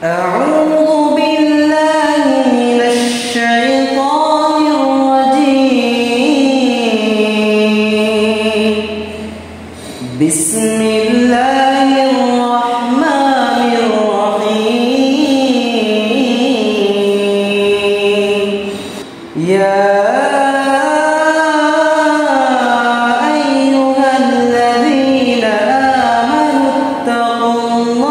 أعوذ بالله من الشيطان الرجيم بسم الله الرحمن الرحيم يا أيها الذين آمنوا اتقوا الله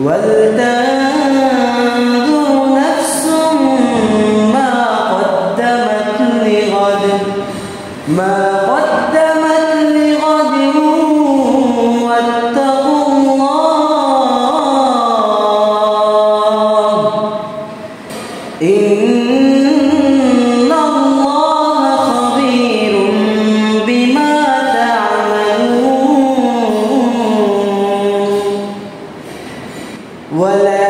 ولتنظر نفس ما قدمت لغد واتقوا الله إن الله خبير بما تعملون ولا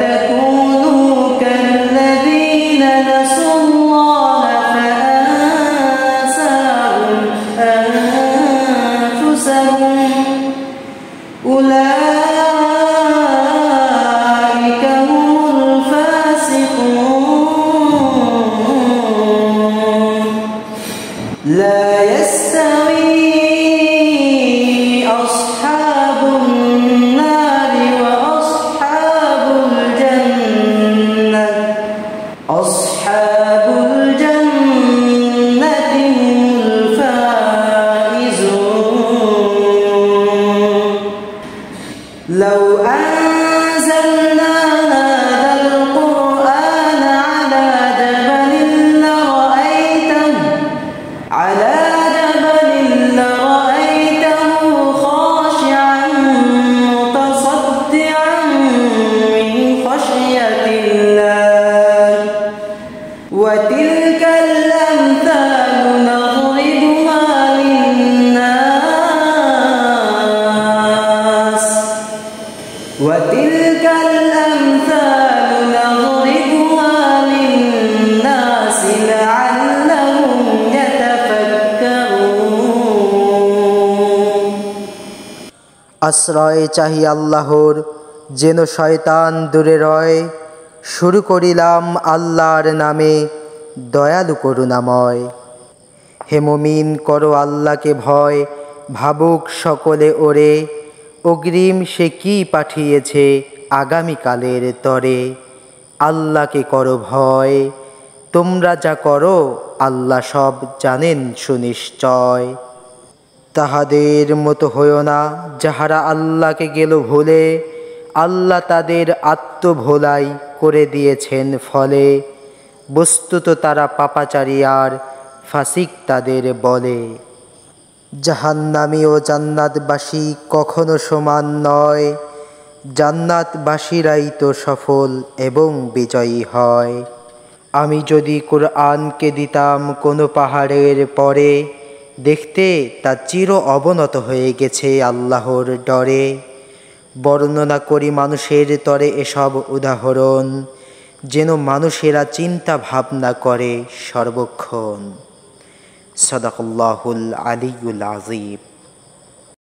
تكونوا كالذين نسوا الله فأنساهم أنفسهم أولئك هم الفاسقون لا يستوي أصحاب النار وأصحاب الجنة هم الفائزون لو أنزلنا هذا القرآن على جبل لرأيته خاشعا متصدعا من خشية الله وتلك الأمثال نضربها للناس لعلهم يتفكرون আশ্রয় চাহি আল্লাহর, যেন শয়তান দূরে রয়। শুরু করিলাম আল্লাহর নামে, দয়ালু করুণাময়। হে মুমিন, করো আল্লাহকে ভয়, ভাবুক সকলে ওরে। অগ্রিম সে কি পাঠিয়েছে আগামীকালের তরে। আল্লাহকে করো ভয়, তোমরা যা করো আল্লাহ সব জানেন সুনিশ্চয়। তাহাদের মতো হইও না যাহারা আল্লাহকে গেল ভুলে, আল্লাহ তাদের আত্মভোলাই করে দিয়েছেন ফলে। বস্তুত তারা পাপাচারী আর ফাসিক তাদের বলে। জাহান্নামী ও জান্নাতবাসী কখনো সমান নয়, জান্নাতবাসীরাই তো সফল এবং বিজয়ী হয়। আমি যদি কোরআনকে দিতাম কোনো পাহাড়ের পরে, দেখতে তা চির অবনত হয়ে গেছে আল্লাহর ডরে। বর্ণনা করি মানুষের তরে এসব উদাহরণ, যেন মানুষেরা চিন্তা ভাবনা করে সর্বক্ষণ। সাদাকাল্লাহুল আলিয়্যুল আযীম।